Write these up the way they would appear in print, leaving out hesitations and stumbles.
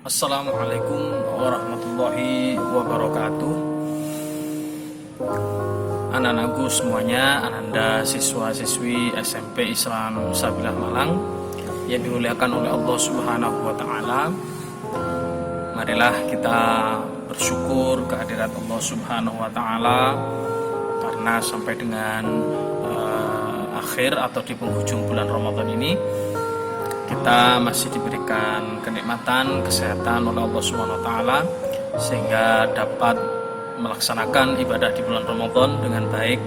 Assalamualaikum warahmatullahi wabarakatuh. Anak-anakku semuanya, ananda siswa-siswi SMP Islam Sabilah Malang yang dimuliakan oleh Allah Subhanahu wa taala. Marilah kita bersyukur kehadirat Allah Subhanahu wa taala karena sampai dengan akhir atau di penghujung bulan Ramadan ini kita masih diberikan kenikmatan, kesehatan oleh Allah Subhanahu wa taala sehingga dapat melaksanakan ibadah di bulan Ramadan dengan baik,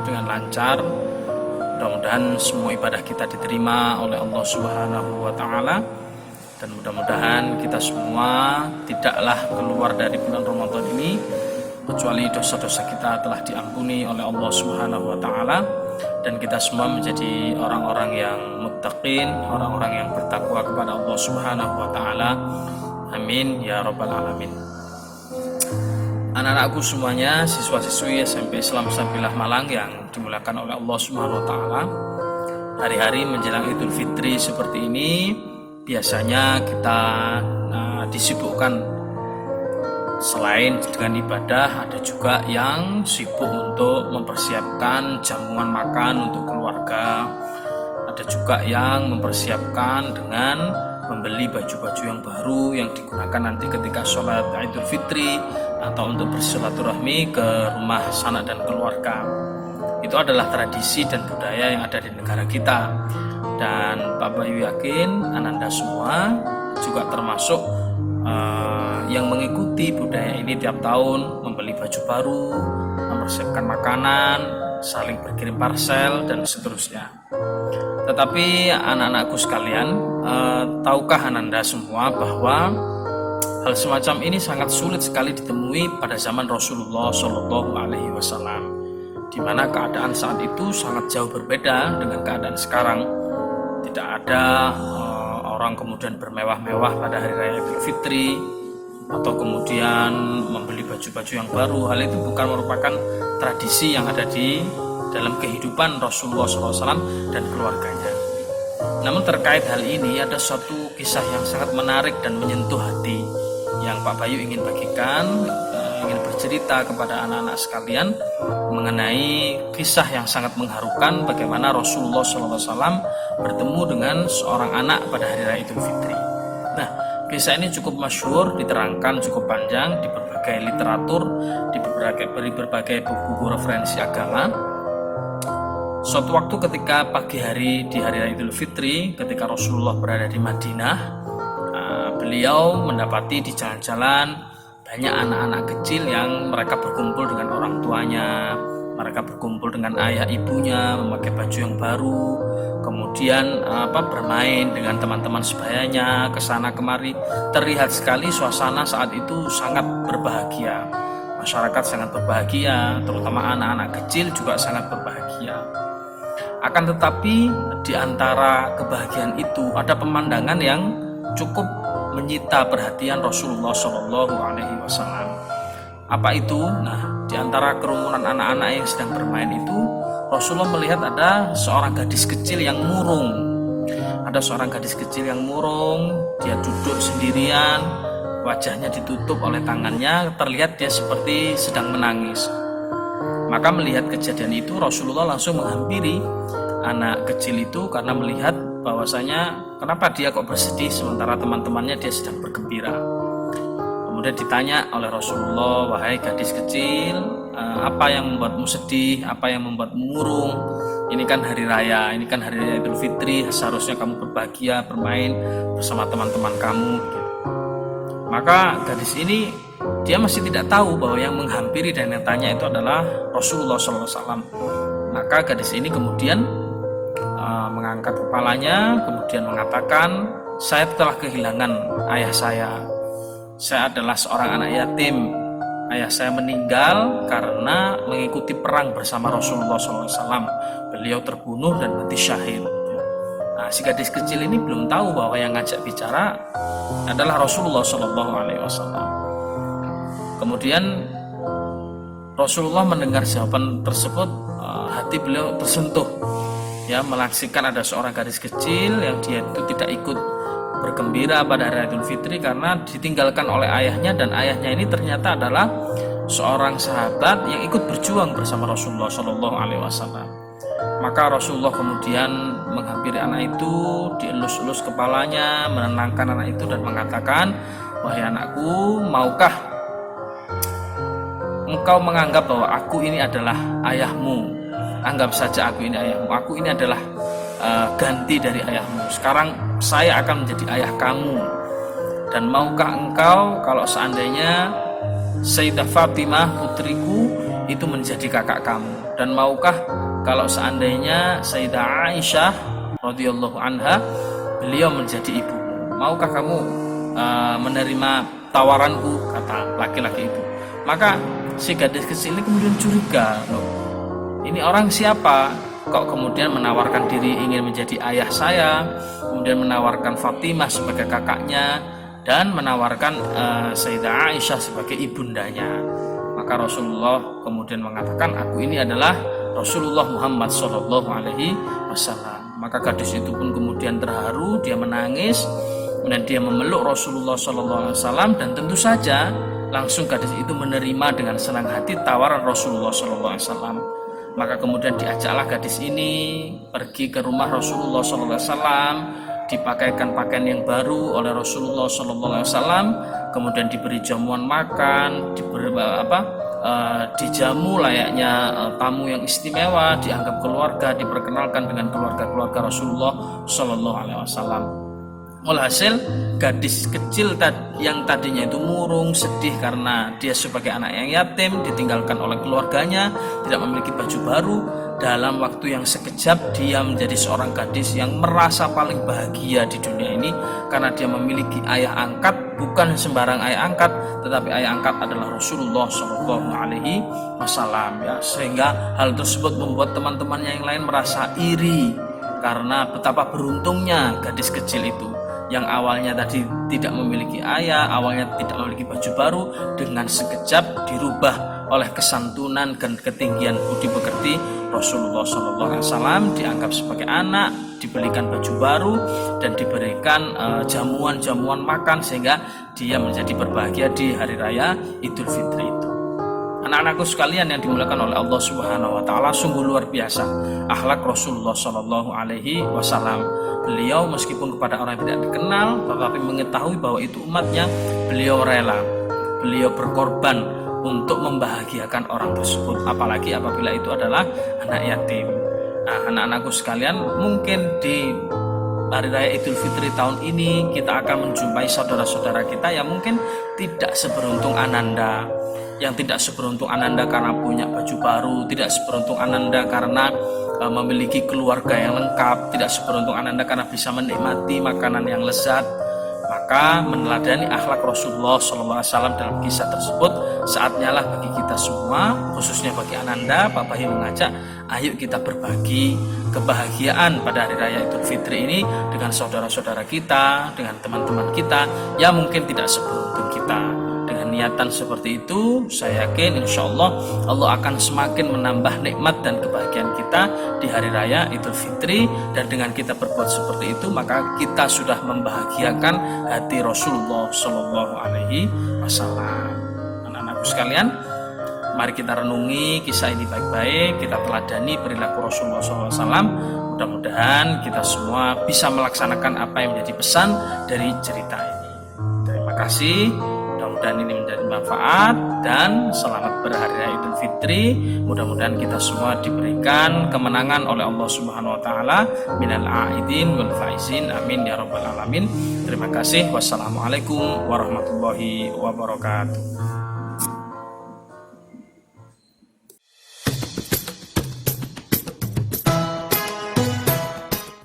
dengan lancar. Mudah-mudahan semua ibadah kita diterima oleh Allah Subhanahu wa taala dan mudah-mudahan kita semua tidaklah keluar dari bulan Ramadan ini kecuali dosa-dosa kita telah diampuni oleh Allah Subhanahu wa taala dan kita semua menjadi orang-orang yang muttaqin, orang-orang yang bertakwa kepada Allah Subhanahu wa taala. Amin ya rabbal alamin. Anak-anakku semuanya, siswa-siswi SMP Islam Sabilah Malang yang dimuliakan oleh Allah Subhanahu wa taala. Hari-hari menjelang Idul Fitri seperti ini biasanya kita disibukkan. Selain dengan ibadah, ada juga yang sibuk untuk mempersiapkan jamuan makan untuk keluarga. Ada juga yang mempersiapkan dengan membeli baju-baju yang baru yang digunakan nanti ketika sholat Idul Fitri atau untuk bersilaturahmi ke rumah sanak dan keluarga. Itu adalah tradisi dan budaya yang ada di negara kita. Dan Pak Bayu yakin Ananda semua juga termasuk yang mengikuti budaya ini tiap tahun, membeli baju baru, mempersiapkan makanan, saling berkirim parcel dan seterusnya. Tetapi anak-anakku sekalian, tahukah Ananda semua bahwa hal semacam ini sangat sulit sekali ditemui pada zaman Rasulullah Shallallahu Alaihi Wasallam, di mana keadaan saat itu sangat jauh berbeda dengan keadaan sekarang. Tidak ada orang kemudian bermewah-mewah pada hari raya Idul Fitri atau kemudian membeli baju-baju yang baru. Hal itu bukan merupakan tradisi yang ada di dalam kehidupan Rasulullah SAW dan keluarganya. Namun terkait hal ini ada suatu kisah yang sangat menarik dan menyentuh hati yang Pak Bayu ingin bagikan, ingin bercerita kepada anak-anak sekalian mengenai kisah yang sangat mengharukan bagaimana Rasulullah SAW bertemu dengan seorang anak pada hari raya Idul Fitri. Nah, kisah ini cukup masyhur, diterangkan cukup panjang di berbagai literatur, di berbagai buku referensi agama. Suatu waktu ketika pagi hari di hari raya Idul Fitri, ketika Rasulullah berada di Madinah, beliau mendapati di jalan-jalan banyak anak-anak kecil yang mereka berkumpul dengan orang tuanya, mereka berkumpul dengan ayah ibunya, memakai baju yang baru, kemudian bermain dengan teman-teman sebayanya kesana kemari. Terlihat sekali suasana saat itu sangat berbahagia. Masyarakat sangat berbahagia, terutama anak-anak kecil juga sangat berbahagia. Akan tetapi di antara kebahagiaan itu ada pemandangan yang cukup menyita perhatian Rasulullah Shallallahu Alaihi Wasallam. Apa itu? Nah, di antara kerumunan anak-anak yang sedang bermain itu, Rasulullah melihat ada seorang gadis kecil yang murung. Ada seorang gadis kecil yang murung, dia duduk sendirian, wajahnya ditutup oleh tangannya, terlihat dia seperti sedang menangis. Maka melihat kejadian itu, Rasulullah langsung menghampiri anak kecil itu karena melihat bahwasanya kenapa dia kok bersedih sementara teman-temannya dia sedang bergembira. Kemudian ditanya oleh Rasulullah, wahai gadis kecil, apa yang membuatmu sedih, apa yang membuatmu murung? Ini kan hari raya, ini kan hari raya Idul Fitri, seharusnya kamu berbahagia, bermain bersama teman-teman kamu. Maka gadis ini dia masih tidak tahu bahwa yang menghampiri dan yang tanya itu adalah Rasulullah SAW. Maka gadis ini kemudian mengangkat kepalanya, kemudian mengatakan, saya telah kehilangan ayah saya. Saya adalah seorang anak yatim. Ayah saya meninggal karena mengikuti perang bersama Rasulullah SAW. Beliau terbunuh dan mati syahid. Nah, si gadis kecil ini belum tahu bahwa yang ngajak bicara adalah Rasulullah SAW. Kemudian Rasulullah mendengar jawaban tersebut, hati beliau tersentuh. Ya, melaksikan ada seorang gadis kecil yang dia itu tidak ikut bergembira pada hari Idul Fitri karena ditinggalkan oleh ayahnya, dan ayahnya ini ternyata adalah seorang sahabat yang ikut berjuang bersama Rasulullah Shallallahu Alaihi Wasallam. Maka Rasulullah kemudian menghampiri anak itu, dielus-elus kepalanya, menenangkan anak itu dan mengatakan, wahai anakku, maukah engkau menganggap bahwa aku ini adalah ayahmu? Anggap saja aku ini ayahmu. Aku ini adalah ganti dari ayahmu. Sekarang saya akan menjadi ayah kamu. Dan maukah engkau kalau seandainya Sayyidah Fatimah putriku itu menjadi kakak kamu? Dan maukah kalau seandainya Sayyidah Aisyah radhiyallahu anha beliau menjadi ibumu? Maukah kamu menerima tawaranku? Kata laki-laki itu. Maka si gadis kecil ini kemudian curiga, ini orang siapa? Kok kemudian menawarkan diri ingin menjadi ayah saya, kemudian menawarkan Fatimah sebagai kakaknya, dan menawarkan Sayyidah Aisyah sebagai ibundanya. Maka Rasulullah kemudian mengatakan, aku ini adalah Rasulullah Muhammad Shallallahu Alaihi Wasallam. Maka gadis itu pun kemudian terharu, dia menangis, dan dia memeluk Rasulullah Shallallahu Alaihi Wasallam, dan tentu saja langsung gadis itu menerima dengan senang hati tawaran Rasulullah Shallallahu Alaihi Wasallam. Maka kemudian diajaklah gadis ini pergi ke rumah Rasulullah Shallallahu Alaihi Wasallam, dipakaikan pakaian yang baru oleh Rasulullah Shallallahu Alaihi Wasallam, kemudian diberi jamuan makan, dijamu layaknya tamu yang istimewa, dianggap keluarga, diperkenalkan dengan keluarga-keluarga Rasulullah Shallallahu Alaihi Wasallam. Walhasil gadis kecil yang tadinya itu murung, sedih karena dia sebagai anak yang yatim, ditinggalkan oleh keluarganya, tidak memiliki baju baru, dalam waktu yang sekejap dia menjadi seorang gadis yang merasa paling bahagia di dunia ini karena dia memiliki ayah angkat, bukan sembarang ayah angkat, tetapi ayah angkat adalah Rasulullah Shallallahu Alaihi Wasallam. Ya, sehingga hal tersebut membuat teman-temannya yang lain merasa iri karena betapa beruntungnya gadis kecil itu yang awalnya tadi tidak memiliki ayah, awalnya tidak memiliki baju baru, dengan sekejap dirubah oleh kesantunan dan ketinggian budi pekerti Rasulullah SAW, dianggap sebagai anak, diberikan baju baru, dan diberikan jamuan-jamuan makan sehingga dia menjadi berbahagia di hari raya Idul Fitri itu. Anak-anakku sekalian yang dimuliakan oleh Allah Subhanahu wa taala, sungguh luar biasa akhlak Rasulullah Shallallahu Alaihi Wasallam. Beliau meskipun kepada orang yang tidak dikenal, tetapi mengetahui bahwa itu umatnya, beliau rela, beliau berkorban untuk membahagiakan orang tersebut, apalagi apabila itu adalah anak yatim. Nah, anak-anakku sekalian, mungkin di hari raya Idul Fitri tahun ini kita akan menjumpai saudara-saudara kita yang mungkin tidak seberuntung Ananda, yang tidak seberuntung Ananda karena punya baju baru, tidak seberuntung Ananda karena memiliki keluarga yang lengkap, tidak seberuntung Ananda karena bisa menikmati makanan yang lezat. Maka meneladani akhlak Rasulullah SAW dalam kisah tersebut saatnya lah bagi kita semua, khususnya bagi Ananda, Pak Bahi mengajak, ayo kita berbagi kebahagiaan pada hari raya Idul Fitri ini dengan saudara-saudara kita, dengan teman-teman kita yang mungkin tidak seberuntung kita. Dengan niatan seperti itu, saya yakin insya Allah Allah akan semakin menambah nikmat dan kebahagiaan kita di hari raya Idul Fitri. Dan dengan kita berbuat seperti itu, maka kita sudah membahagiakan hati Rasulullah Shallallahu Alaihi Wasallam. Anak-anakku sekalian, mari kita renungi kisah ini baik-baik, kita teladani perilaku Rasulullah SAW. Mudah-mudahan kita semua bisa melaksanakan apa yang menjadi pesan dari cerita ini. Terima kasih. Mudah-mudahan ini menjadi manfaat, dan selamat berhari raya Idul Fitri. Mudah-mudahan kita semua diberikan kemenangan oleh Allah Subhanahu wa taala, minal aidin wal faizin, amin ya rabbal alamin. Terima kasih. Wassalamualaikum warahmatullahi wabarakatuh.